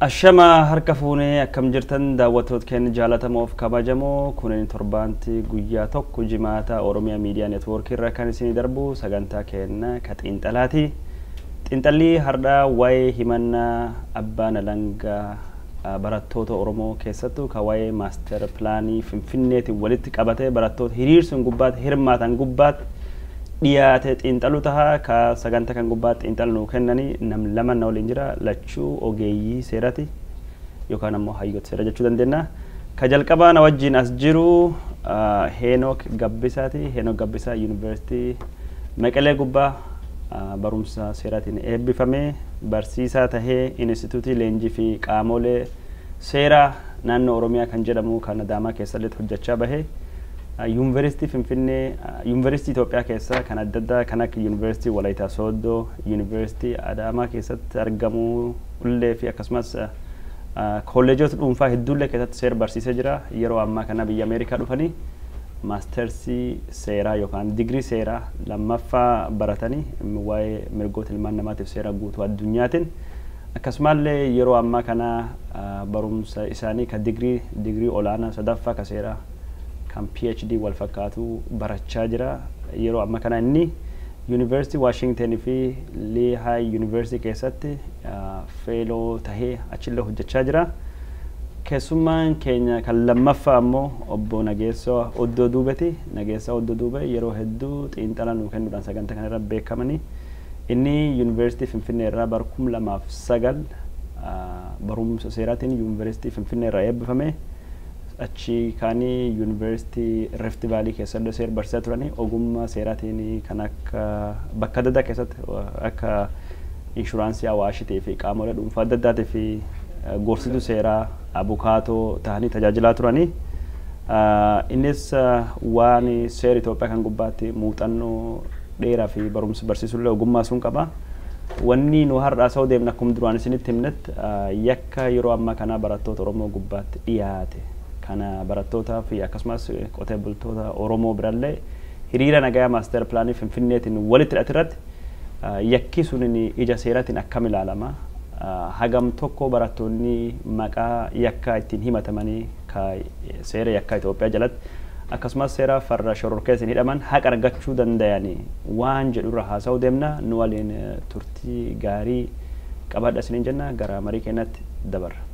Ashama harka fuunee akkam jirtan daawwattoota keenya jaalatamoo fi kabajamoo kunneen torbaanti guyyaa tokko jimaata Oromiyaa Miidiyaa Neetwoorkii irra kan isin darbu sagantaa keenya ka xiinxalaati. Xiinxalli har'aa waa'ee himannaa abbaan alangaa barattoota Oromoo keessattuu ka waa'ee maaster pilaanii Finfinneetiin walitti qabatee barattoota hiriirsuun gubbaatti hirmaatan gubbaatti dhiyaate xiinxaluu tahaa ka sagantaa kan gubbaatti xiinxaluu kennanii nam lama na waliin jira lachuu ogeeyyii seerati yookaan ammoo hayyoota seera jechuu dandeenya. Ka jalqabaa na wajjin as jiru Heenok Gabbisaati. Heenok Gabbisaa Yuunivarsiitii Maqalee gubbaa barumsa seeraatiin eebbifamee barsiisaa tahee Inistituutii Leenjii fi Qaamolee Seeraa naannoo Oromiyaa kan jedhamu kan Adaamaa keessatti hojjechaa bahee University Finfinnee University Itoophiyaa keessa kan adda addaa kan akka University Walaayittaa Sooddoo University Adaamaa keessatti argamu ullee fi akkasumas kolleejota dhuunfaa hedduullee keessatti seera barsiisee jira. Yeroo ammaa kana biyya Ameerikaa dhufanii maastersii seeraa yookaan digrii seeraa lammaffaa baratanii waa'ee mirgoota ilmaan namaatiif seera guutuu addunyaatiin akkasumallee yeroo ammaa kana barumsa isaanii ka digrii olaanaa sadaffaa ka seeraa kan PhD wal fakkaatu barachaa jira. Yeroo amma kana inni University Washington fi Lehigh University keessatti fellow tahee achillee hojjechaa jira. Keessummaan keenya kan lammaffaa ammoo obbo Nageessaa Oddoo Duubeeti. Nageessaa Oddoo Duube yeroo hedduu xiinxala nuu kennuudhaan sagantaa kana irra beekamanii inni University Finfinnee irraa bara 2009 barumsa seeraatiin University Finfinnee irraa eebbifame. Achi kaanii University Rift Valley keessatti seera barsiisaa turanii ogummaa seeraatiin kan akka bakka adda addaa keessatti akka inshuraansii Awaashitii fi qaamolee dhuunfaa adda addaatii fi gorsituu seeraa abukaatoo ta'anii tajaajilaa turanii. Innis waan seera Itoophiyaa kan gubbaatti muuxannoo dheeraa fi barumsa barsiisuullee ogummaa sun qaba. Wanni nu har'aa sa'u deemna akkuma duraan isinitti himnetti yakka yeroo ammaa kana barattoota Oromoo gubbaatti dhiyaate. Kana barattoota fi akkasumas qotee bultoota Oromoo birallee hiriira nagaa maaster pilaanii Finfinneetiin walitti hidhatirratti yakki sun ija seeraatiin akkam ilaalama. Hagam tokko barattoonni maqaa yakkaa ittiin himatamanii seera yakkaa Itoophiyaa jalatti akkasumas seera farra shororkeessin hidhaman haqa argachuu danda'anii waan jedhurra haasa'uu deemna. Nu waliin turtii gaarii qabadha isiniin jenna. Gara marii keenyatti dabarra.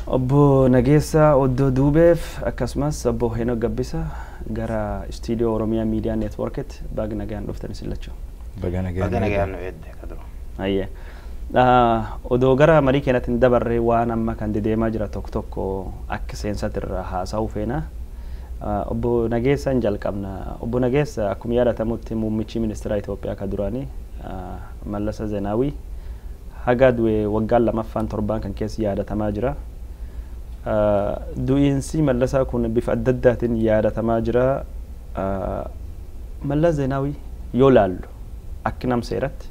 Obbo Nageessaa Oddoo Duubeef akkasumas obbo Heenok Gabbisaa gara Studio Oromiyaa Miidiyaa Neetwoorkitti baga nagaan dhuftan isin lachuu. Baga nagaan nu eedde kaduru. Ayyee. Odoo gara marii keenyatti dabarree waan amma kan dedeemaa jira tokko akka seensaatti irraa haasa'uu feena. Obbo Nageessaan jalqabna. Obbo Nageessaa akkuma yaadatamutti muummichi ministeera Itoophiyaa ka duraanii Mallas Zeenaawii haga du'e waggaan lamaffaan torbaan kan keessa yaadatamaa jira. Du'iinsi Mallasaa kun bifa adda addaatiin yaadatamaa jira. Mallas Zeenaawii yoo laallu akka nam seeratti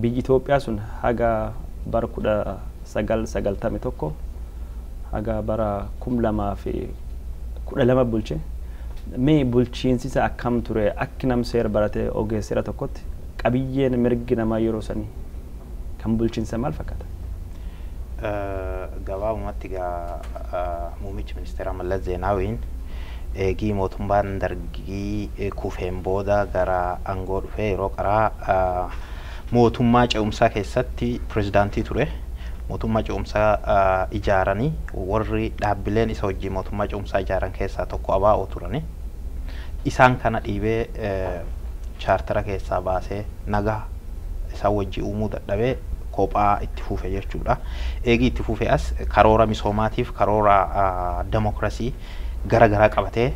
biyyi Itoophiyaa sun haga bara 1991 haga bara 2012 bulche. Mee bulchiinsi isaa akkam ture akka nam seera baratee ogeessira tokkotti qabiyyeen mirgi namaa yeroo sanii kan bulchiinsa maal fakkaata? Gabaabumatti muummichi ministeera Mallas Zeenaawiin eegii mootummaan dargii kufeen booda gara aangoo dhufee yeroo qaraa mootummaa ce'umsaa keessatti pirezidaantii ture. Mootummaa ce'umsaa ijaaranii warri dhaabbileen isa wajjin mootummaa ce'umsaa ijaaran keessaa tokko ABO turani. Isaan kana dhiibee chaartara keessaa baasee nagaa isaa wajjin uumuu dadhabee kophaa itti fufe jechuudha. Eegii itti fufe as karoora misoomaatiif karoora demokrasii gara qabatee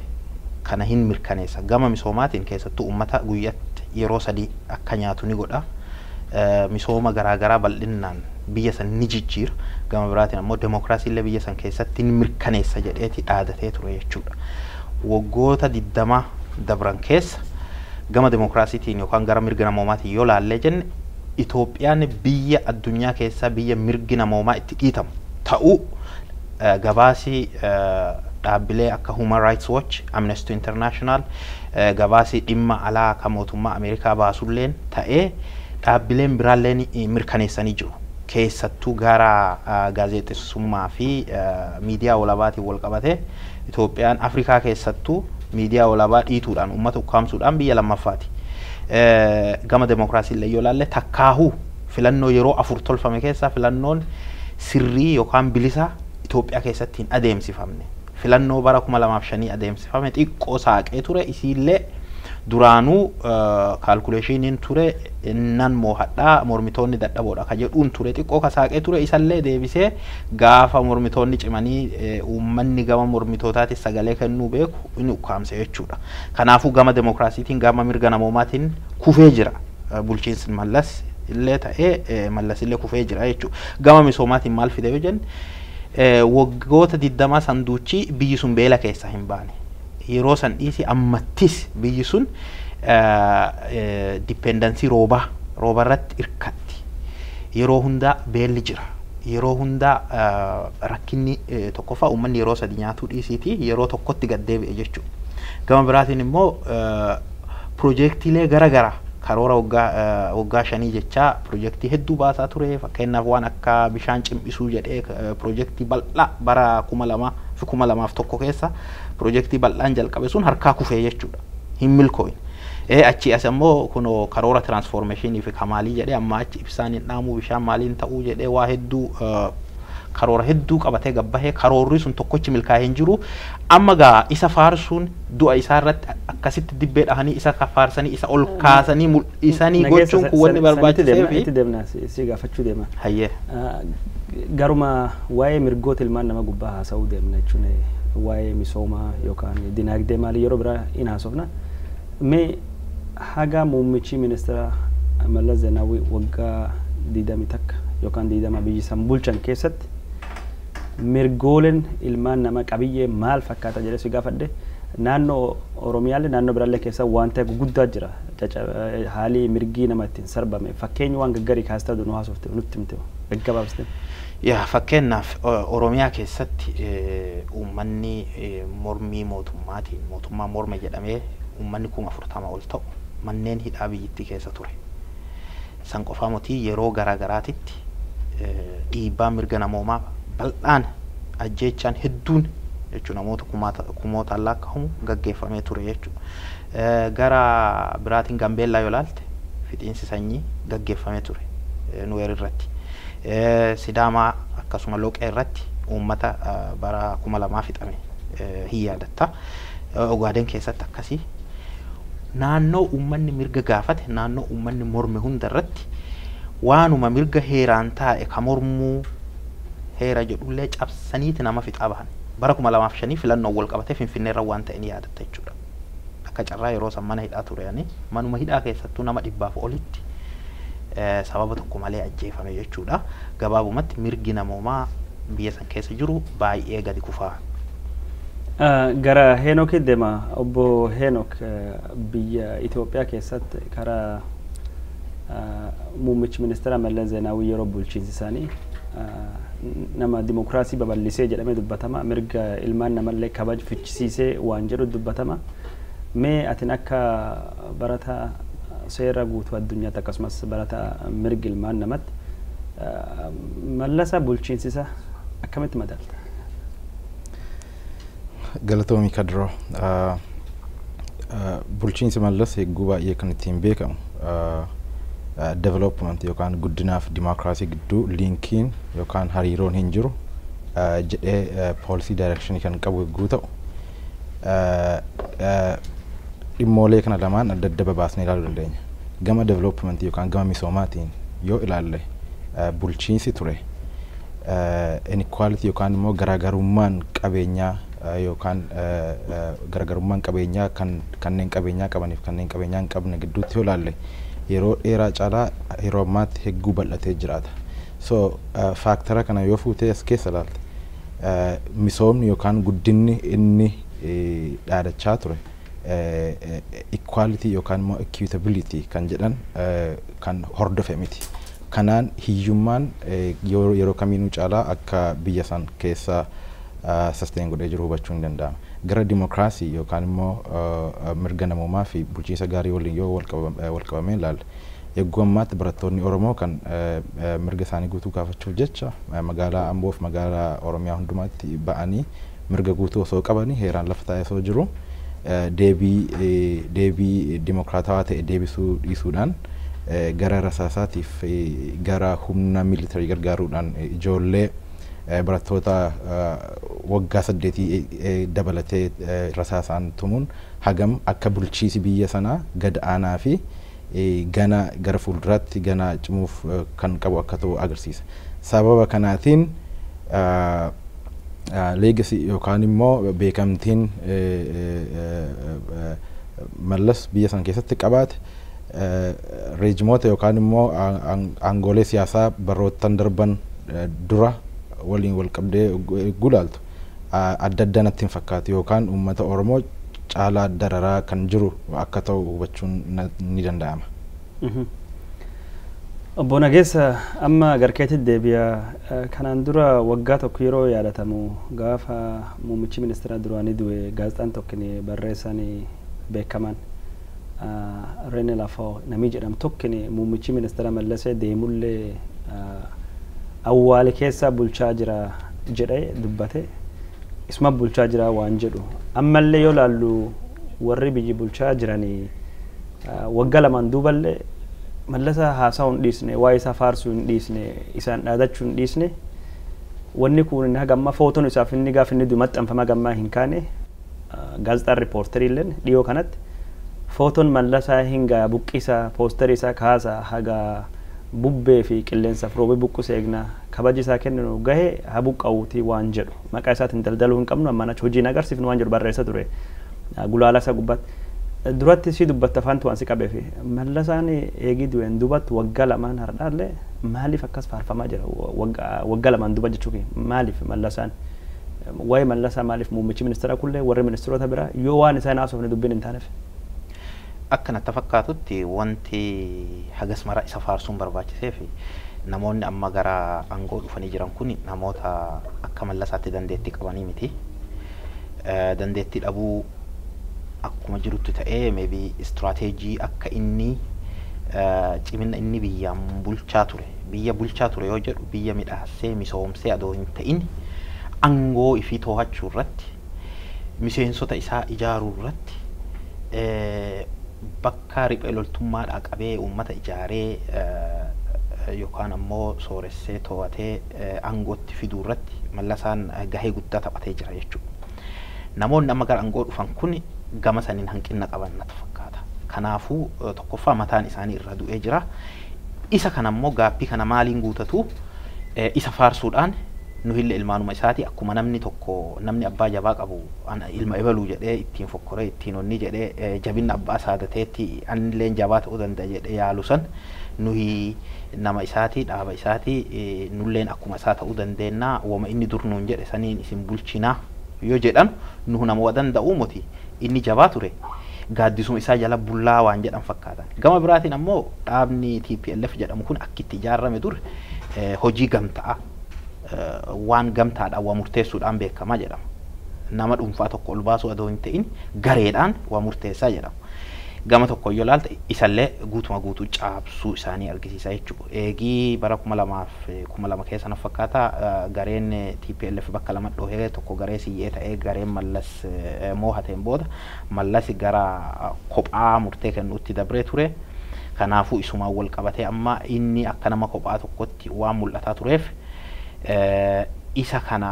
kana hin mirkaneessa. Gama misoomaatiin keessattuu uummata guyyaatti yeroo 3 akka nyaatu ni godha. Misooma gara bal'inaan biyya san ni jijjiira. Gama biraatiin ammoo demokrasii illee biyya san keessatti ni mirkaneessa jedheeti dhaadatee ture jechuudha. Waggoota 20 dabran keessa gama demokrasiitiin yookaan gara mirga namoomaatiin yoo laallee jenne Itoophiyaan biyya addunyaa keessaa biyya mirgi namoomaa itti dhiitamu ta'uu gabaasii dhaabbilee akka Human Rights Watch, Amnesty International, gabaasi dhimma alaa kan mootummaa Ameerikaa baasulleen ta'ee dhaabbileen biraalleen mirkaneessanii jiru. Keessattuu gara gaazexeessummaa fi miidiyaa walabaatiin wal qabatee Itoophiyaan Afrikaa keessattuu miidiyaa walabaa dhiituudhaan uummata ukkaamsuudhaan biyya lammaffaati. Gama demokraasii illee yoo ilaalle takkaahuu filannoo yeroo 4 tolfame keessaa filannoon sirrii yookaan bilisa Itoophiyaa keessatti hin adeemsifamne. Filannoo bara 2005 adeemsifame xiqqoo saaqee ture isiillee duraanuu calculationin ture nan mo'adhaa mormitoonni dadhaboodha ka jedhuun ture xiqqoo ka saaqee ture isallee deebisee gaafa mormitoonni cimanii uummanni gama mormitootaatti sagalee kennuu beeku inni ukkaamse jechuudha. Kanaafuu gama demokraasiitiin gama mirga namoomaatiin kufee jira bulchiinsi Mallas illee ta'ee Mallas illee kufee jira jechuudha. Gama misoomaatiin maal fide yoo jenne waggoota 20 sanduuchi biyyi sun beela keessa hin baane. Yeroo san dhiisi ammattis biyyi sun dependency rooba irratti irkatti. Yeroo hundaa beelli jira. Yeroo hundaa rakkinni tokkoffaa uummanni yeroo sadi nyaatuu dhiisiiti yeroo tokkotti gad deebi'e jechuudha. Gama biraatiin immoo piroojeektiilee gara karoora waggaa 5 jechaa piroojeektii hedduu baasaa ture. Fakkeenyaaf waan akka bishaan cimsuu jedhee piroojeektii bal'aa bara 2001 keessa projektii bal'aan jalqabe sun harkaa kufee jechuudha. Hin milkooyin. Achi as immoo kuno karoora transformation fi kamaalii jedhee amma achi ibsaan hin dhaamu bishaan maaliin ta'uu jedhee waa hedduu karoora hedduu qabatee gabbahee karoorri sun tokkochi milkaa'ee hin jiru. Amma gaa isa faarsuun du'a isaa irratti akkasitti dibbee dhahanii isa faarsanii isa ol kaasanii mul'isanii gochuun kun wanni barbaachisee fi itti deemna si gaafachuu deema. Hayyee. Garuma waa'ee mirgoota ilmaan nama gubbaa haasa'uu deemna jechuun waa'ee misoomaa yookaan dinagdee maalii yeroo biraa hin haasofna. Mee haga muummichi ministeera Mallas Zeenaawii waggaa 20 takka yookaan 20 biyyi san bulchan keessatti mirgooleen ilmaan nama qabiyyee maal fakkaata jedhee si gaafadhe. Naannoo Oromiyaallee naannoo biraallee keessa wanta guddaa jira. Haalli mirgii nama ittiin sarbame fakkeenya waan gaggarii kaastaa nu haasofte nutti himte gaggabaabsite. Yaa fakkeenyaaf Oromiyaa keessatti uummanni mormii mootummaatiin mootummaa morme jedhamee uummanni 40 ol ta'u manneen hidhaa biyyattii keessa ture. San qofaa motii yeroo garaagaraatitti dhiibbaa mirga namoomaa bal'aan ajjeechaan hedduun jechuun namoota kumootaan lakkaa'amu gaggeeffamee ture jechuudha. Gara biraatiin Gambeellaa yoo ilaalte fixiinsi sanyii gaggeeffamee ture Nuweer irratti. Sidaamaa akkasuma Loqee irratti uummata bara 2000 fixame hin yaadatta. Ogaaden keessatti akkasii naannoo uummanni mirga gaafate naannoo uummanni morme hunda irratti waanuma mirga heeraan taa'e ka mormuu heera jedhullee cabsaniiti nama fixaa bahan. Bara 2005 filannoo wal qabatee Finfinneerra waan ta'e ni yaadatta jechuudha. Akka carraa yeroo san mana hidhaa turani manuma hidhaa keessattuu nama 100 olitti sababa tokko malee ajjeefame jechuudha. Gabaabumatti mirgi namoomaa biyya san keessa jiru baay'ee gadi kufaa. Gara Heenok deema obbo Heenok biyya Itoophiyaa keessatti karaa muummichi ministeera Mallas Zeenaawii yeroo bulchiinsi isaanii nama dimokiraasii babal'isee jedhamee dubbatama. Mirga ilmaan namallee kabaj fichisiisee waan jedhu dubbatama. Mee atin akka barata seera guutuu addunyaatti akkasumas barata mirga ilmaan namatti Mallasa bulchiinsisa akkamitti madaalta? Galatoomii Kadroo bulchiinsi Mallas hedduu baay'ee kan ittiin beekamu development yookaan guddinaaf dimokiraasii gidduu linkiin yookaan hariiroon hin jiru jedhee policy direction kan qabu hedduu ta'u dhimmoolee kana lamaan adda adda babaasnee ilaaluu dandeenya. Gama development yookaan gama misoomaatiin yoo ilaalle bulchiinsi ture inequality yookaan immoo garaagarummaan qabeenyaa yookaan garaagarummaan qabeenyaa kanneen qabeenyaa qabaniif kanneen qabeenyaa hin qabne gidduutti yoo ilaalle yeroo dheeraa caalaa yeroo ammaatti hedduu bal'atee jiraata. So faaktara kana yoo fuutee as keessa ilaalte misoomni yookaan guddinni inni dhaadachaa ture equality yookaan immoo equitability kan jedhan kan hordofe miti. Kanaan hiyyummaan yeroo kamiinuu caalaa akka biyya san keessa sustain godhee jiru hubachuu hin danda'ama. Gara dimokiraasii yookaan immoo mirga namoomaa fi bulchiinsa gaarii waliin yoo wal qabamee ilaalla. Eeguu ammaatti barattoonni Oromoo kan mirga isaanii guutuu gaafachuuf jecha magaalaa Amboo fi magaalaa Oromiyaa hundumaatti ba'anii mirga guutuu osoo qabanii heeraan lafa taa'ee osoo jiru deebii dimokiraatawaa ta'e deebisuu dhiisuudhaan gara rasaasaatiif gara humna miilitarii gargaaruudhaan ijoollee barattoota waggaa 8 dabalatee rasaasaan tumuun hagam akka bulchiisi biyya sanaa gad aanaa fi gana gara fuulduraatti gana cimuuf kan qabu akka ta'u agarsiisa. Sababa kanaatiin legacy yookaan immoo beekamtiin Mallas biyya san keessatti qabaate reejimoota yookaan immoo aangoolee siyaasaa baroottan darban dura waliin wal qabdee gulaaltu adda adda natti hin fakkaatu yookaan uummata Oromoo caalaa dararaa kan jiru akka ta'u hubachuun ni danda'ama. Obbo Nageessa amma garkeetti deebi'a kanaan dura waggaa tokko yeroo yaadatamu gaafa muummichi ministeera duraanii du'e gaazexaan tokkini barreessanii beekaman René Lafoo namni jedhamu tokkini muummichi ministeera Mallasee deemullee awwaali keessa bulchaa jira jedhee dubbate. Isma bulchaa jira waan jedhu ammallee yoo laallu warri biyyi bulchaa jiranii waggaa lamaan duuballee Mallasa haasa'uu hin dhiisne waa isaa faarsuu hin dhiisne isaan dhaadachuu hin dhiisne wanni kun hagamma footoon isaaf inni gaafa inni maxxanfama gammaa hin kaane gaazexaan riippoorterii illee dhiyoo kanatti footoon Mallasaa hinga buqqisa poosterii isaa kaasa haga bubbee fi qilleensaaf roobee buqqisee eegna kabaji isaa kennu gahee haa buqqa'uutii waan jedhu maqaa isaatiin daldaluu hin qabnu amma hojiin agarsiifnu waan jedhu barreessa ture gulaala isa gubbaatti duratti si dubbatta faantu waan si qabeef Mallasaan eegii du'een dubbatu waggaa lamaan hardhaallee maaliif akkas faarfamaa jira waggaa lamaan dubba jechuun maaliif Mallasaan waa'ee Mallasaa maaliif muummichi ministeera kullee warri ministeerota biraa yoo waan isaan haasofne dubbiin hin taaneef. Akkanatti fakkaatutti wanti hagas mara isa faarsuun barbaachisee fi namoonni amma gara aangoo dhufanii jiran kun namoota akka Mallasaatti dandeettii qabanii miti. Dandeettii dhabuu akkuma jirutti ta'ee maybe istirateejii akka inni cimina inni biyyaan bulchaa ture yoo jedhu biyya midhaasee misoomsee adoo hin ta'in aangoo ifii to'achuu irratti miseensota isaa ijaaruu irratti bakka riphee loltummaadhaa qabee uummata ijaaree yookaan ammoo sooressee to'atee aangootti fiduu irratti Mallasaan gahee guddaa taphatee jira jechuudha. Namoonni amma gara aangoo dhufan kun gama saniin hanqina qaban natti fakkaata. Kanaafuu tokkoffaa mataan isaanii irra du'ee jira. Isa kana ammoo gaaffii kana maaliin guutatu isa faarsuudhaan nu hille ilmaanuma isaati akkuma namni tokko namni abbaa jabaa qabu ilma ebaluu jedhee ittiin fokkoree ittiin onni jedhee jabinna abbaa saadateetti anilleen jabaa ta'uu danda'a jedhee yaalu san nuhi nama isaati dhaaba isaati nulleen akkuma isaa ta'uu dandeenya wama inni dur nuun jedhe saniin isin bulchinaa yoo jedhan nuhu nama danda'uu moti inni jabaa ture gaaddisuma isaa jala bullaa waan jedhan fakkaatan. Gama biraatiin ammoo dhaabni TPLF jedhamu kun akkitti ijaarame dur hojii gamtaa waan gamtaadhaan waa murteessuudhaan beekamaa jedhama. Nama dhuunfaa tokko ol baasuu adoo hin ta'in gareedhaan waa murteessaa jedhama. Gama tokko yoo ilaalte isallee guutuma guutuu caabsuu isaanii argisiisa jechuudha. Eegii bara 2002 keessa na fakkaata gareen TPLF bakka lama dhohee tokko garee siyyee ta'ee gareen Mallas moohateen booda Mallas gara kophaa murtee kennuutti dabree ture. Kanaafuu isumaan wal qabatee amma inni akka nama kophaa tokkotti waan mul'ataa tureef isa kana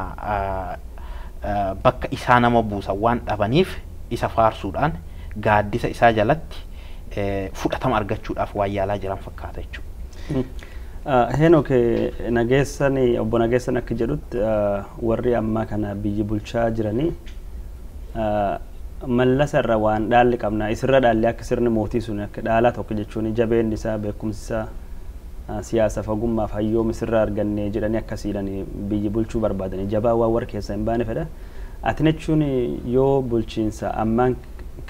bakka isaa nama buusa waan dhabaniif isa faarsuudhaan gaaddisa isaa jalatti fudhatama argachuudhaaf waan yaalaa jiran fakkaata jechuudha. Heenok Nageessan obbo Nageessan akka jedhutti warri ammaa kana biyyi bulchaa jiranii Mallasa irra waan dhaalli qabna isirra dhaalli akka sirni mootii sun akka dhaalaa tokko jechuun jabeen isaa beekumsi isaa siyaasa fagummaaf hayyoom isirra arganne jedhanii akkasiidhaan biyyi bulchuu barbaadanii jabaa waan warra keessa hin baane fedha. Ati jechuun yoo bulchiinsa ammaan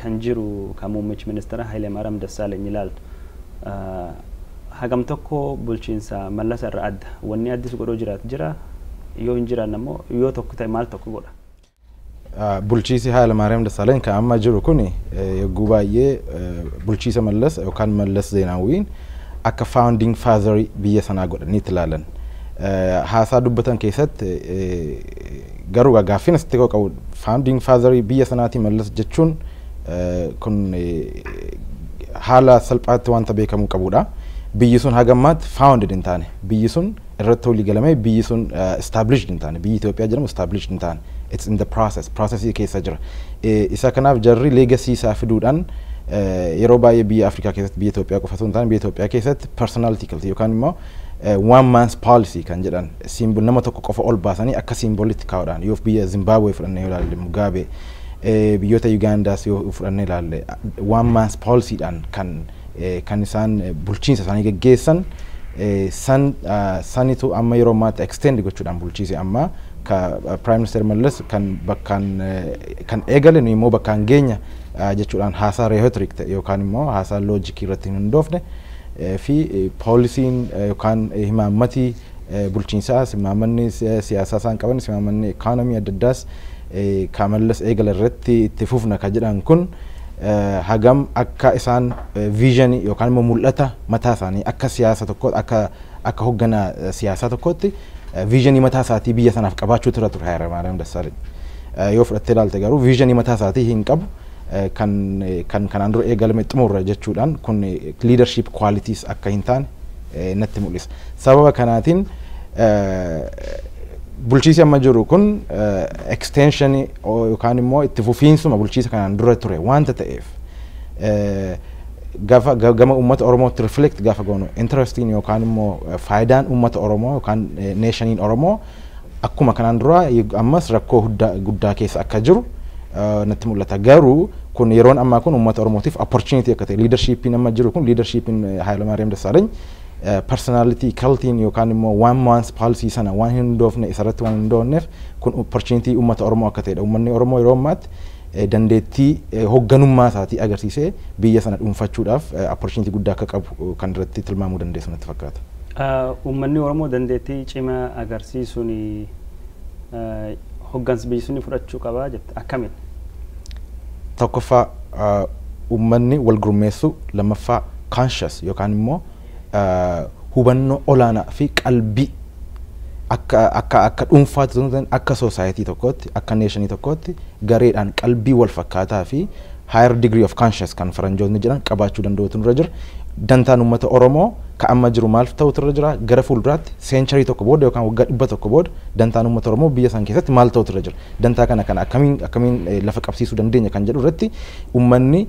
kan jiru kan muummichi ministeera Hayilemaariyaam Dassaaleny ilaaltu hagam tokko bulchiinsa Mallasa irra adda wanni addis godhoo jira yoo hin jiran ammoo yoo tokko ta'e maal tokko godha. Bulchiisi Hayilamaariyaam Dassaalany kan amma jiru kun yogguu baay'ee bulchiisa Mallas yookaan Mallas Zeenaawiin akka founding father biyya sanaa godhanii itti ilaalan. Haasaa dubbatan keessatti garuu gaaffin asitti qabu founding father biyya sanaati Mallas jechuun kun haala salphaatti wanta beekamuu qabudha. Biyyi sun hagammaatti founded hin taane, biyyi sun irratti walii galamee biyyi sun established hin taane, biyyi Itoophiyaa jedhamu established hin taane. It's in the processii keessa jira. Isa kanaaf jarri legacy isaa fiduudhaan yeroo baay'ee biyya Afrikaa keessatti biyya Itoophiyaa qofa osoo hin taane biyya Itoophiyaa keessatti personality culture yookaan immoo one man's policy kan jedhan simbol nama tokko qofa ol baasanii akka simbolitti kaa'uudhaan yoo biyya Zimbabwe fudhannee yoo ilaalle Mugabe biyyoota Ugandaas yoo fudhannee ilaalle one man's policyidhaan kan isaan bulchiinsa isaanii geggeessan sanitu amma yeroo ammaatti extend gochuudhaan bulchiise amma ka Prime Minister Mallas kan eegalen immoo bakkaan geenya jechuudhaan haasaa rhetoric yookaan immoo haasaa logic irratti hin hundoofne fi poolisiin yookaan himaammatii bulchiinsaas himaammanni siyaasaa isaan qaban himaammanni economy adda addaas ka Mallas eegala irratti itti fufna ka jedhan kun hagam akka isaan vision yookaan immoo mul'ata mataa isaanii akka siyaasa tokko akka hoogganaa siyaasaa tokkotti vision mataa isaatii biyya sanaaf qabaachuu ture Hayilamaariyaam Dassaalany. Yoo fudhattee ilaalte garuu vision mataa isaatii hin qabu kanaan dura eegalame xumurra jechuudhaan kun leadership qualities akka hin taane natti mul'isa. Sababa kanaatiin bulchiisi amma jiru kun extension yookaan immoo itti fufiinsuma bulchiisa kanaan dura ture wanta ta'eef gama uummata Oromootti reflect gaafa goonu interesting yookaan immoo faayidaan uummata Oromoo yookaan nationiin Oromoo akkuma kanaan dura ammas rakkoo guddaa keessa akka jiru natti mul'ata. Garuu kun yeroon ammaa kun uummata Oromootiif opportunity akka ta'e leadershipiin amma jiru kun leadershipiin Hayilamaariyaam Dassaalany personality culture yookaan immoo one man's policy sana waan hin hundoofne isarratti waan hin hundoofneef kun opportunity uummata Oromoo akka ta'edha. Uummanni Oromoo yeroo ammaatti dandeettii hoogganummaa isaatii agarsiisee biyya sana dhuunfachuudhaaf opportunity guddaa akka qabu kan irratti tilmaamuu dandeessu natti fakkaata. Uummanni Oromoo dandeettii cimaa agarsiisuun hooggansa biyyi sunii fudhachuu qabaa jette akkamiin? Tokkoffaa uummanni wal gurmeessu, lammaffaa conscious yookaan immoo hubannoo olaanaa fi qalbii akka dhuunfaatti akka society tokkotti akka nationii tokkotti gareedhaan qalbii wal fakkaataa fi higher degree of conscious kan faranjoonni jedhan qabaachuu danda'utu irra jira. Dantaan uummata Oromoo ka amma jiru maal ta'utu irra jira gara fuulduraatti century tokko booda yookaan waggaa 100 booda dantaan uummata Oromoo biyya san keessatti maal ta'utu irra jira. Dantaa kana akkamiin lafa qabsiisuu dandeenya kan jedhu irratti uummanni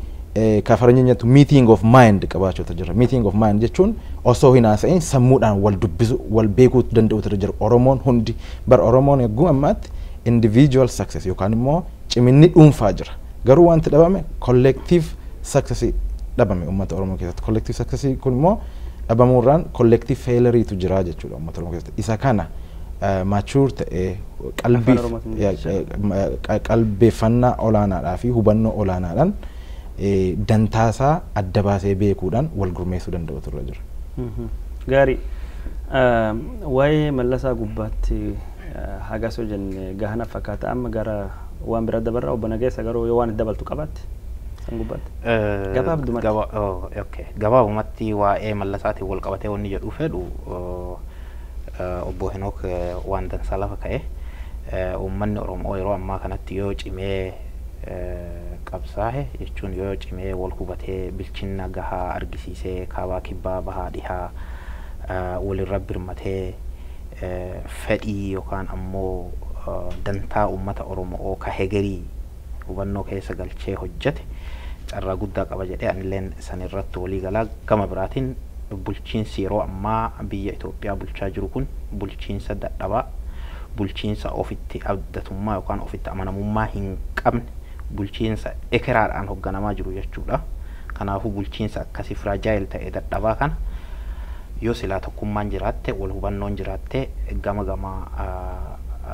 ka faranjoonni meeting of mind qabaachuutu jira. Meeting of mind jechuun osoo hin haasa'in sammuudhaan wal dubbisu wal beekuu danda'utu jira. Oromoon hundi bar Oromoon eeguu ammaatti individual success yookaan immoo ciminni dhuunfaa jira. Garuu wanti dhabame collective success dhabame uummata Oromoo keessatti. Collective success kun immoo dhabamuurraan collective failure tu jira jechuudha uummata Oromoo keessatti. Isa kana mature ta'ee qalbeeffannaa olaanaadhaa fi hubannoo olaanaadhaan dantaasaa adda baasee beekuudhaan wal gurmeessuu danda'utu irra jira. Gaarii waa'ee Mallasaa gubbaatti hagasoo jenne gahana fakkaata amma gara waan bira dabarra obbo Nageessa garuu yoo waan dabaltu qabaatti san gubbaatti. Gabaabumatti waa'ee Mallasaatiin wal qabatee wanni jedhu fedhu obbo Henook waan dansaa lafa ka'e uummanni Oromoo yeroo ammaa kanatti yoo cimee qabsaahe jechuun yoo cimee wal hubatee bilchinna gahaa argisiisee kaabaa kibbaa bahaa dhihaa walirra birmatee fedhii yookaan ammoo dantaa uummata Oromoo ka hegerii hubannoo keessa galchee hojjete carraa guddaa qaba jedhee anilleen san irratti walii galaa. Gama biraatiin bulchiinsi yeroo ammaa biyya Itoophiyaa bulchaa jiru kun bulchiinsa dadhabaa bulchiinsa ofitti abdatummaa yookaan ofitti amanamummaa hin qabne bulchiinsa ekeraadhaan hoogganamaa jiru jechuudha. Kanaafuu bulchiinsa akkasii fragile ta'e dadhabaa kana yoo silaa tokkummaan jiraatte wal hubannoon jiraatte gama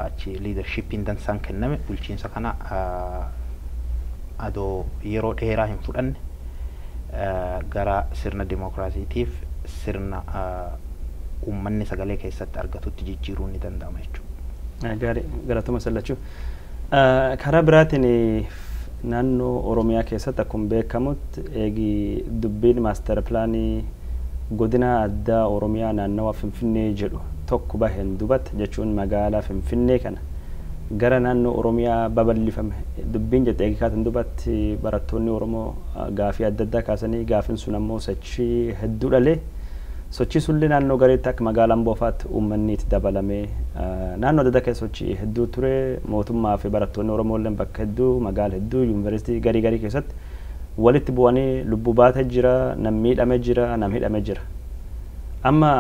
achi leadershipiin dansaan kenname bulchiinsa kana adoo yeroo dheeraa hin fudhanne gara sirna dimokiraasiitiif sirna uummanni sagalee keessatti argatutti jijjiiruun ni danda'ama jechuudha. galatuma sallachu karaa biraatiin naannoo Oromiyaa keessatti akkuma beekamutti eegi dubbiin maaster pilaanii godina addaa Oromiyaa naannawaa Finfinnee jedhu tokko baheen dubbatti jechuun magaalaa Finfinnee kana gara naannoo Oromiyaa babal'ifame dubbiin jedhee eegikaatan dubbatti barattoonni Oromoo gaafii adda addaa kaasanii gaafiin sun ammoo sochii hedduu dhalee sochii sullee naannoo gareetti akka magaalaan Boofaatti uummanni itti dabalamee naannoo adda addaa keessa sochii hedduu ture mootummaa fi barattoonni Oromoo illee bakka hedduu magaala hedduu yuunivarsiitii garii keessatti walitti bu'anii lubbuu baatee jira nam miidhamee jira nam hidhamee jira amma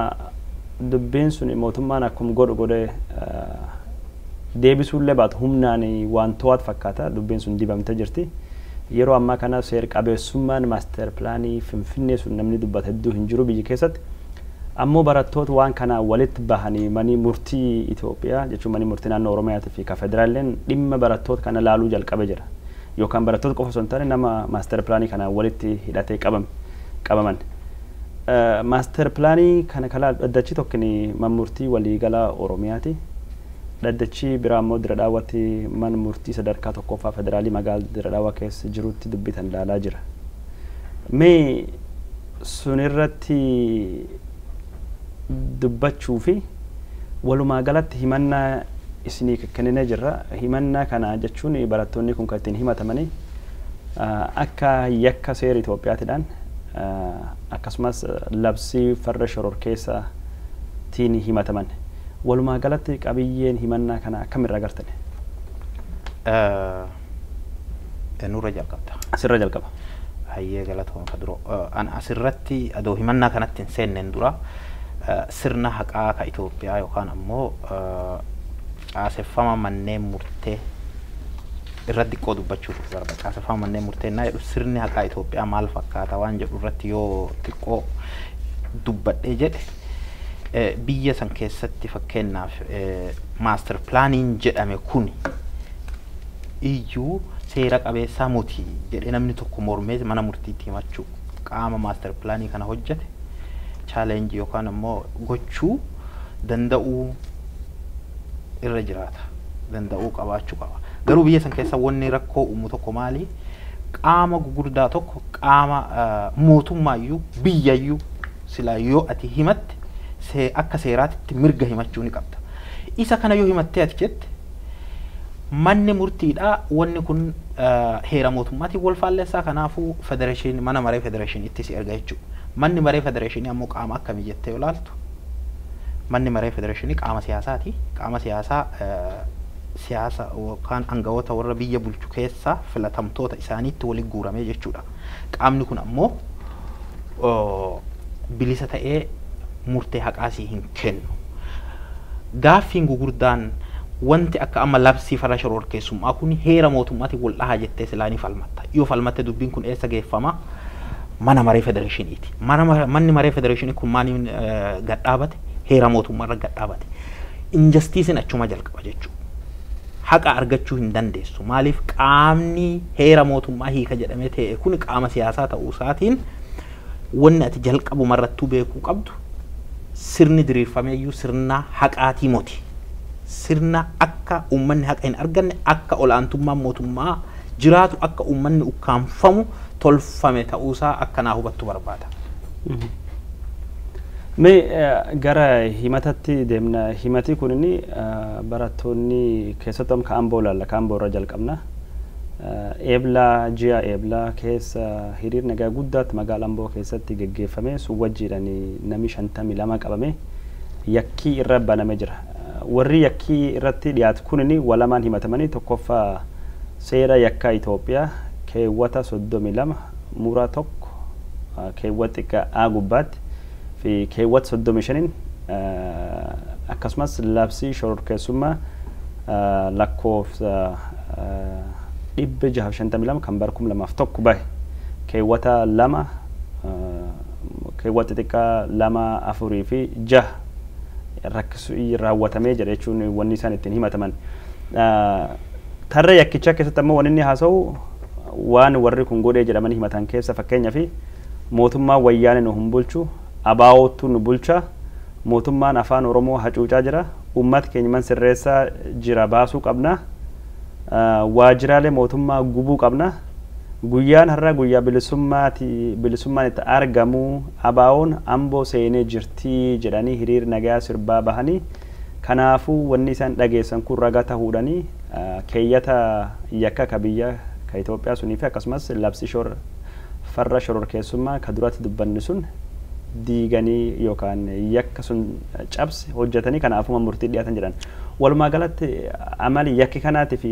dubbiin sun mootummaan akkuma godhee deebisuullee baatu humnaan waan to'at fakkaata dubbiin sun dibamtee jirti yeroo ammaa kana seer qabeessummaan maaster pilaanii Finfinnee sun namni dubbata hedduu hin jiru biyya keessatti ammoo barattoota waan kana walitti bahanii manii murtii Itoophiyaa jechuun manii murtii naannoo Oromiyaatii fi ka federaalleen dhimma barattoota kana laaluu jalqabe jira yookaan barattoota qofa osoo hin taane nama maaster pilaanii kana walitti hidhatee qabaman maaster pilaanii kana kala dhaddachi tokkini murtii waliigalaa Oromiyaati dhaddachi biraa immoo dira dhaawwatti man murtii sadarkaa tokkoffaa federaalii magaalaa dira dhaawwa keessa jirutti dubbitan laalaa jira mee sunirratti dubbachuu fi walumaa galatti himannaa isinii kennine jirra himannaa kana jechuun barattoonni kun kan ittiin himatamanii akka yakka seera Itoophiyaatidhaan akkasumas labsii farra shororkeessaatiin himataman walumaa galatti qabiyyeen himannaa kana akkamirraa gartane nurra jalqabta sirra jalqaba hayyee galatooma kaduro an asirratti adoo himannaa kanatti hin seenneen dura sirna haqaa ka Itoophiyaa yookaan ammoo caaseffama manneen murtee irratti xiqqoo dubbachuuf barbaada caaseffama manneen murtee naa jedhu sirni haqaa Itoophiyaa maal fakkaata waan jedhu irratti yoo xiqqoo dubbadhee jedhe biyya san keessatti fakkeenyaaf maaster pilaaniin jedhame kun iyyuu seera qabeessaa muti jedhee namni tokko mormee mana murtiitti himachuu qaama maaster pilaanii kana hojjete challenge yookaan ammoo gochuu danda'uu irra jiraata danda'uu qabaachuu qaba garuu biyya san keessa wanni rakkoo uumu tokko maali qaama gugurdaa tokko qaama mootummaayyuu biyyayyuu silaa yoo ati himatte akka seeraatitti mirga himachuu ni qabda isa kana yoo himattee ati jette manni murtiidha wanni kun heera mootummaatiin wal faalleessaa kanaafuu federeeshinii mana maree federeeshinii itti si erga jechuudha manni maree federeeshinii ammoo qaama akkamii jettee yoo ilaaltu manni maree federeeshinii qaama siyaasaati qaama siyaasaa siyaasa yookaan aangawoota warra biyya bulchu keessaa filatamtoota isaaniitti waliin guuramee jechuudha qaamni kun ammoo bilisa ta'ee murtee haqaasii hin kennu gaaffiin gugurdaan wanti akka amma labsii farra shororkeessummaa kun heera mootummaatiin wal dhahaa jettee silaanii falmatta yoo falmatte dubbiin kun eessa geeffama mana maree federeeshiniiti manni maree federeeshinii kun maaniin gadhaabate heera mootummaarra gadhaabate injusticein achuma jalqaba jechuudha haqa argachuu hin dandeessu maaliif qaamni heera mootummaa hiika jedhamee ta'e kun qaama siyaasaa ta'uu isaatiin wanni ati jalqabu marrattuu beekuu qabdu sirni diriirfameeyyuu sirna haqaatii moti sirna akka uummanni haqa hin arganne akka olaantummaan mootummaa jiraatu akka uummanni ukkaanfamu tolfame ta'uusaa akka naa hubattu barbaada. Mee gara himatatti deemna himati kun inni barattoonni keessattuu ka Amboo laalla ka Amboo irra jalqabna eebla ji'a eebla keessa hiriir nagaa guddaatti magaalaa Amboo keessatti geggeeffame sun wajjiidhaan namni 52 qabame yakkii irra baname jira warri yakkii irratti dhiyaatu kun inni walamaan himatamanii tokkoffaa seera yakkaa Itoophiyaa keewwata 32 muraa tokko keewwata xiqqaa gubbaatti fi keewwata 35 akkasumas labsii shororkeessummaa lakkoofsa 652 kan bara 2001 bahe keewwata 2 keewwata xiqqaa 2 4 fi 6 rakkisuu raawwatamee jira jechuun wanni isaan ittiin himataman tarree yakkicha keessatti ammoo wanni inni haasa'u waan warri kun godhee jedhamanii himatan keessa fakkeenyaaf mootummaa wayyaanee nu hin bulchu abaawootu nu bulcha mootummaan afaan Oromoo hacuucaa jira ummat keenya man sirreessaa jira baasuu qabna waajjiraalee mootummaa gubuu qabna guyyaan har'a guyyaa bilisummaan itti argamu abaa'oon amboo seenee jirtii jedhanii hiriir nagaa sirbaa bahanii kanaafuu wanni isaan dhageessan kun ragaa ta'uudhanii keeyyata yakka ka biyya ka Itoophiyaa sunii fi akkasumas labsi farra shororkeessummaa ka duratti dubbanni sun diiganii yookaan yakka sun cabse hojjetanii kanaafuma murtii dhiyaatan jedhan walumaa galatti amali yakki kanaati fi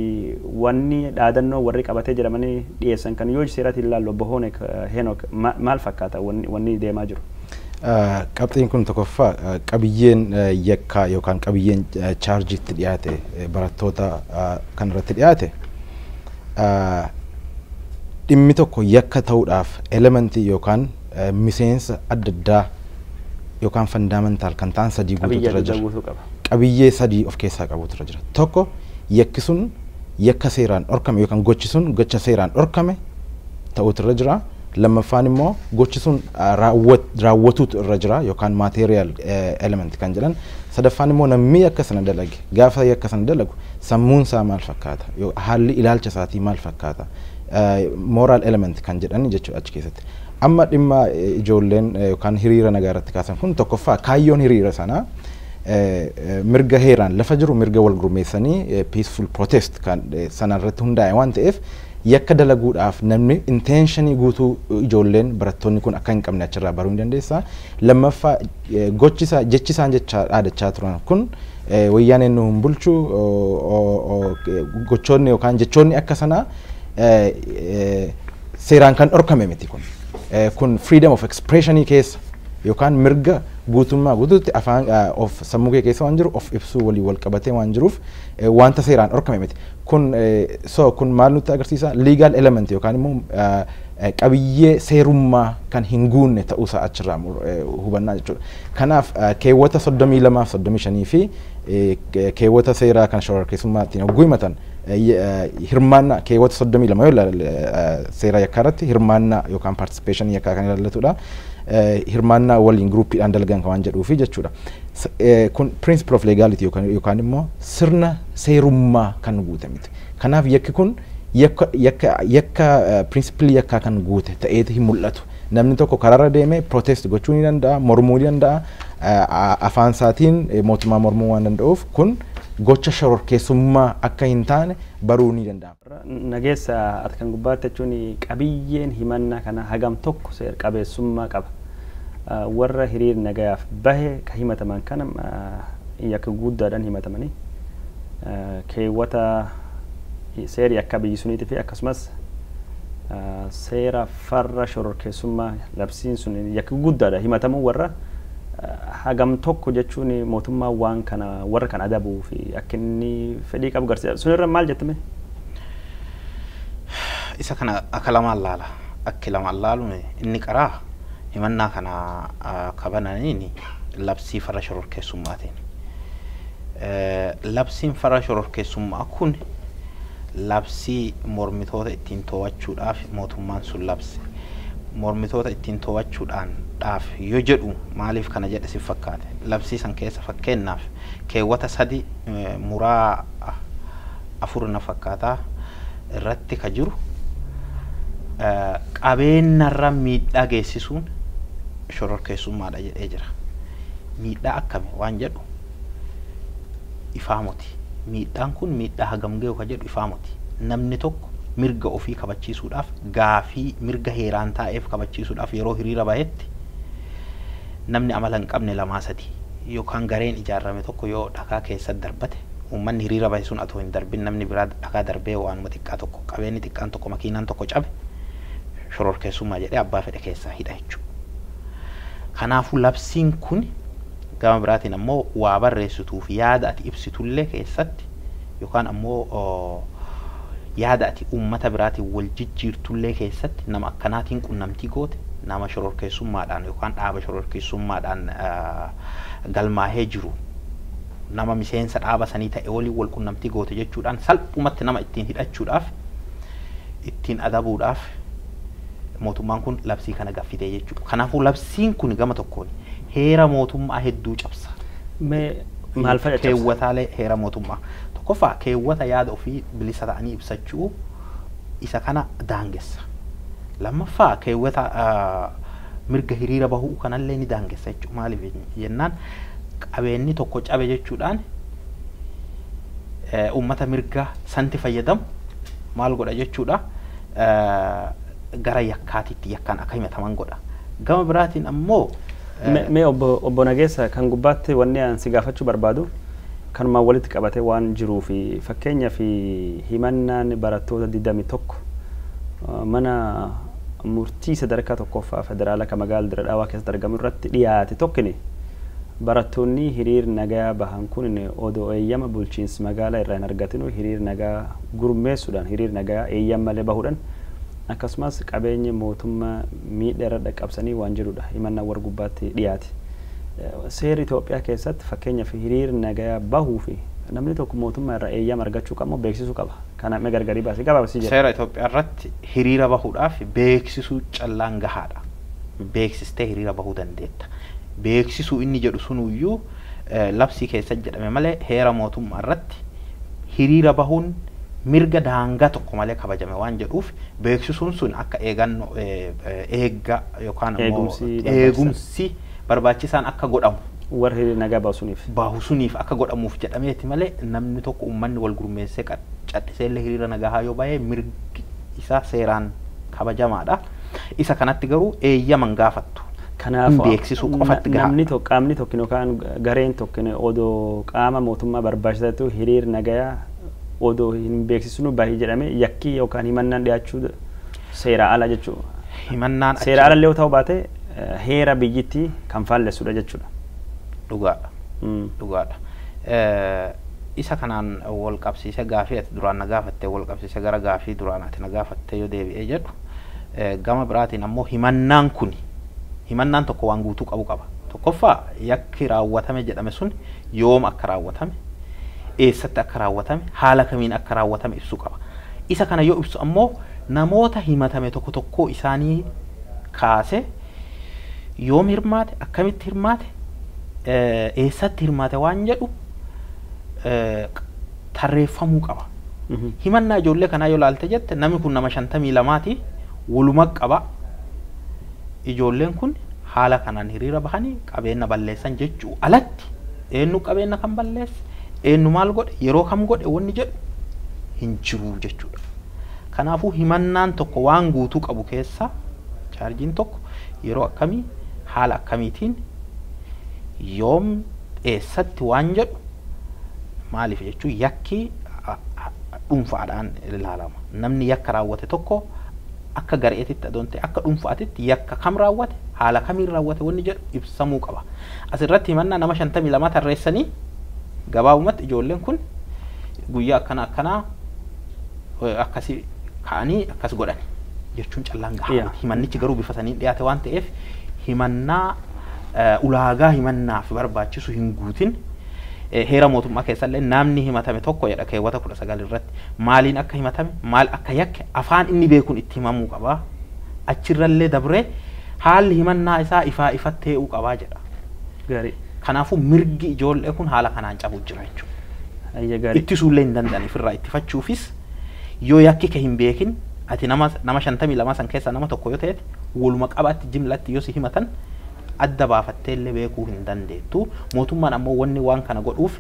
wanni dhaadannoo warri qabatee jedhamanii dhiyeessan kan yoo seeratti ilaallu bohoon Heenok maal fakkaata wanni deemaa jiru. Qabxiin kun tokkoffaa qabiyyeen yakkaa yookaan qabiyyeen chaarjiitti dhiyaate barattoota kan irratti dhiyaate dhimmi tokko yakka ta'uudhaaf elementii yookaan miseensa adda addaa yookaan fundamental kan ta'an sadii guutuutu irra jira. Qabiyyee sadii of keessaa qabuutu irra jira. Tokko yakki sun yakka seeraan dhorkame yookaan gochi sun gocha seeraan dhorkame ta'uutu irra jira. Lammaffaan immoo gochi sun raawwatuutu irra jira yookaan material element kan jedhan. Sadaffaan immoo namni yakka sana dalage gaafa yakka sana dalagu sammuun isaa maal fakkaata haalli ilaalcha isaatii maal fakkaata moral element kan jedhan jechuudha achi keessatti. Amma dhimma ijoolleen yookaan hiriira nagaa irratti kaasan kun tokkoffaa kaayyoon hiriira sanaa mirga heeraan lafa jiru mirga wal gurmeessanii peaceful protest kan sana irratti hundaa'e waan ta'eef yakka dalaguudhaaf namni intentionii guutuu ijoolleen barattoonni kun akka hin qabne achirraa baruu ni dandeessa. Lammaffaa jechi isaan dhaadachaa turan kun wayyaaneen nu hin bulchu gochoonni yookaan jechoonni akka sanaa seeraan kan dhorkame miti kun freedom of expressionii keessa yookaan mirga guutummaa guutuutti afaan of sammuu kee keessa waan jiru of ibsuu walii wal qabatee waan jiruuf wanta seeraan dhorkame miti kun maal nutti agarsiisa legal element yookaan immoo qabiyyee seerummaa kan hin guunne ta'uusaa achirraa hubannaa jechuudha. Kanaaf keewwata 32 fi 35 fi keewwata seeraa kan shororkeessummaatti hogguu himatan hirmaannaa keewwata 32 yoo seera yakkaa irratti hirmaannaa yookaan participation yakkaa kan ilaallatudha. Hirmaannaa waliin groupiidhaan dalgan waan jedhuufi jechuudha. Kun principle of legality yookaan immoo sirna seerummaa kan guute miti. Kanaaf yakki kun yakka principle yakkaa kan guute ta'eeti hin mul'atu. Namni tokko karaarra deemee protest gochuu ni danda'a, mormuu ni danda'a, afaan isaatiin mootummaa mormuu waan danda'uuf kun gocha shororkeessummaa akka hin taane baruu ni danda'a. Nageessa ati kan gubbaatti jechuun qabiyyeen himannaa kana hagam tokko seera qabeessummaa qaba. Warra hiriir nagayaaf bahe ka himataman kana yakka guddaadhaan himatamanii keewwata seeri akka biyyi suniitii fi akkasumas seera farra shororkeessummaa labsiin sun yakka guddaadha himatamu warra hagam tokko jechuun mootummaa waan kana warra kan adabuu fi akka inni fedhii qabu garsiisa. Sunirra maal jettame? Isa kana akka lamaan laala. Akki lamaan laaluun inni qaraa himannaa kana kabananiin labsii farra shororkeessummaatiin. Labsiin farra shororkeessummaa kun labsii mormitoota ittiin to'achuudhaaf mootummaan sun labse. Mormitoota ittiin to'achuudhaaf yoo jedhu maaliif kana jedhe si fakkaate labsii san keessa fakkeenyaaf keewwata 3 muraa 4 na fakkaataa irratti ka jiru qabeenyarra miidhaa geessisuun shororkeessummaadha jedhee jira. Miidhaa akkami waan jedhu ifaamuti. Miidhaan kun miidhaa hagam ga'u ka jedhu ifaamuti. Namni tokko mirga ofii kabachiisuudhaaf gaafii mirga heeraan taa'eef kabachiisuudhaaf yeroo hiriira bahetti namni amala hin qabne lamaa sadii yookaan gareen ijaarame tokko yoo dhakaa keessa darbate uummanni hiriira bahe sun atoo hin darbin namni biraa dhakaa darbee waanuma xiqqaa tokko qabeenyi xiqqaan tokko makiinaan tokko cabe shororkeessummaa jedhee abbaa fedhe keessaa hidha jechuudha. Kanaafuu labsiin kun gama biraatiin ammoo waa barreessituuf yaada ati ibsitullee keessatti yookaan ammoo yaada ati uummata biraatiin wal jijjiirtullee keessatti nama akkanaatiin qunnamtii goote nama shororkeessummaadhaan yookaan dhaaba shororkeessummaadhaan galmaahee jiru nama miseensa dhaaba sanii ta'e waliin wal qunnamtii goote jechuudhaan salphumatti nama ittiin hidhachuudhaaf ittiin adabuudhaaf mootummaan kun labsii kana gaffitee jechuudha. Kanaafuu labsiin kun gama tokkoon heera mootummaa hedduu cabsa. Maal fa'a cabsa? keewwataalee heera mootummaa. Tokkoffaa keewwata yaada ofii bilisa ta'anii ibsachuu isa kana daangessa. Lammaffaa keewwata mirga hiriira bahuu kanallee ni daangessa jechuudha. Maaliif jennaan qabeenyi tokko cabe jechuudhaan uummata mirga santi fayyadamu maal godha jechuudha. Gara yakkaatiitti yakkaan akka himataman godha. Gama biraatiin ammoo mee obbo Nageessa kan gubbaatti wanni aan si gaafachuu barbaadu kanumaan walitti qabatee waan jiruu fi fakkeenya fi himannaan barattoota 21 mana murtii sadarkaa tokkoffaa federaala kan magaalaa Dirree Dhawaa keessatti argamu irratti dhiyaate tokkini barattoonni hiriir nagaa bahan kun odoo eeyyama bulchiinsi magaalaa irraa hin argatinu hiriir nagaa gurmeessuudhaan hiriir nagaa eeyyama malee bahuudhaan akkasumas qabeenya mootummaa miidhaa dhaqqabsanii waan jirudha himannaa warra gubbaatti dhiyaate. Seera Itoophiyaa keessatti fakkeenya fi hiriir nagaa bahuu fi namni tokko mootummaa irraa eeyyama argachuu qabu beeksisuu qaba. Kana mee gargarii baasee gabaabsii jedha. Seera Itoophiyaa irratti hiriira bahuudhaaf beeksisuu callaan gahaadha. Beeksistee hiriira bahuu dandeetta. Beeksisuu inni jedhu sunuyyuu labsii keessa jedhame malee heera mootummaa irratti hiriira bahuun mirga daangaa tokko malee kabajame waan jedhuuf beeksisuun sun akka eegannoo eegga yookaan eegumsi barbaachisaan akka godhamu warra hiriira nagaa bahu suniif akka godhamuuf jedhameeti malee namni tokko uummanni wal gurmeessee cadhisee illee hiriira nagaa yoo bahee mirgi isaa seeraan kabajamaadha. Isa kanatti garuu eeyyaman gaafattu. Kanaaf beeksisuu qofatti gahaa. Qaamni tokko yookaan gareen tokko odoo qaama mootummaa barbaachisatu hiriir nagaa odoo hin beeksisnu bahii jedhame yakki yookaan himannaan dhiyaachuu seera ala jechuudha. Himannaan seera ala illee ta'uu baate heera biyyittii kan faallessudha jechuudha. Dhugaadha. Dhugaadha. Isa kanaan wal qabsiisee gaafii ati duraan na gaafattee wal qabsiisee gara gaafii duraan ati na gaafattee yoo deebi'ee jedhu gama biraatiin ammoo himannaan kun himannaan tokko waan guutuu qabu qaba. Tokkoffaa yakki raawwatame jedhame sun yoom akka raawwatame eessatti akka raawwatame haala kamiin akka raawwatame ibsuu qaba. Isa kana yoo ibsu ammoo namoota himatame tokko tokko isaanii kaase yoom hirmaate akkamitti hirmaate eessatti hirmaate waan jedhu tarreeffamuu qaba. Himannaa ijoollee kanaa yoo laalte jette namni kun nama 52 waluma qaba. Ijoolleen kun haala kanaan hiriira bahanii qabeenya balleessan jechuu alatti eenyu qabeenya kan balleesse eenyu maal godhe yeroo kam godhe wanni jedhu hin jiru jechuudha. Kanaafuu himannaan tokko waan guutuu qabu keessa chaarjiin tokko yeroo akkamii haala akkamiitiin yoom eessatti waan jedhu maaliif jechuun yakki dhuunfaadhaan ilaalama. Namni yakka raawwate tokko akka gareetitti adoonte akka dhuunfaatitti yakka kam raawwate haala kamiin raawwate wanni jedhu ibsamuu qaba. Asirratti himannaa nama 52 tarreessanii gabaabumatti ijoolleen kun guyyaa akkanaa akkasii ka'anii akkas godhan jechuun callaan gahaa. Himannichi garuu bifa saniin dhiyaate waan ta'eef himannaa ulaagaa himannaaf barbaachisu hin guutin heera mootummaa keessallee namni himatame tokko jedha keewwata 19 irratti maaliin akka himatame maal akka yakke afaan inni beekuun itti himamuu qaba. Achirrallee dabree haalli himannaa isaa ifatti ta'uu qaba jedha. Gaarii. Kanaafuu mirgi ijoollee kun haala kanaan cabuu jira jechuudha. Ayya gaarii. Ittisuullee hin danda'an ofirraa ittifachuufis yoo yakki ka hin beekin ati nama 52 san keessa nama tokko yoo ta'e waluma qabaatti jimlatti yoo si himatan adda baafattee illee beekuu hin dandeettu. Mootummaan ammoo wanni waan kana godhuuf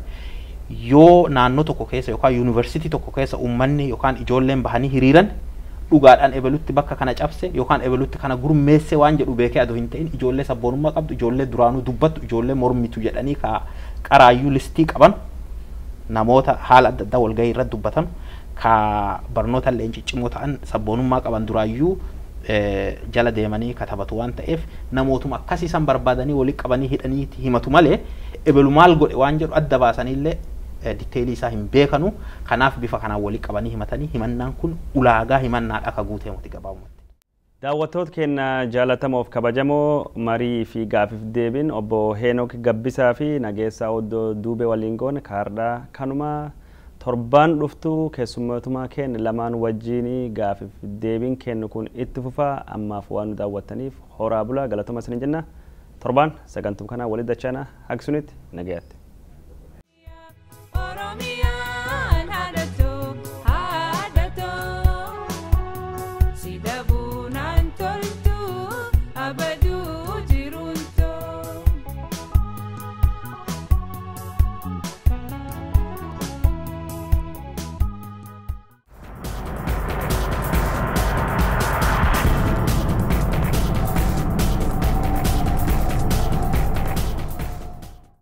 yoo naannoo tokko keessa yookaan yuunivarsiitii tokko keessa uummanni yookaan ijoolleen bahanii hiriiran dhugaadhaan ebelutti bakka kana cabse yookaan ebelutti kana gurmeesse waan jedhu beekee adoo hin ta'in ijoollee sabboonummaa qabdu ijoollee duraanuu dubbattu ijoollee mormitu jedhanii ka qaraayyuu listii qaban namoota haala adda addaa walgahii irratti dubbatan ka barnoota illee ciccimoo ta'an sabboonummaa qaban duraayyuu jala deemanii katabatu waan ta'eef namootuma akkasii san barbaadanii walii qabanii hidhanii himatu malee ebelu maal godhe waan jedhu adda baasanii illee diteelii isaa hin beekanu. Kanaaf bifa kanaan walii qabanii himatanii himannaan kun ulaagaa himannaadha akka guutee muti gabaabumatti. Daawwattoota keenya jaalatamoo fi kabajamoo marii fi gaafiif deebiin obbo Heenok Gabbisaa fi Nageessaa Oddoo Duubee waliin goone kaardhaa kanuma torbaan dhuftu keessummootuma keenya lamaan wajjin gaafiif deebiin kennu kun itti fufaa ammaaf waan nu daawwattaniif horaa bulaa galatoomaa isin jenna. Torbaan sagantum kana walitti dachaana hagsunitti nagayaatti.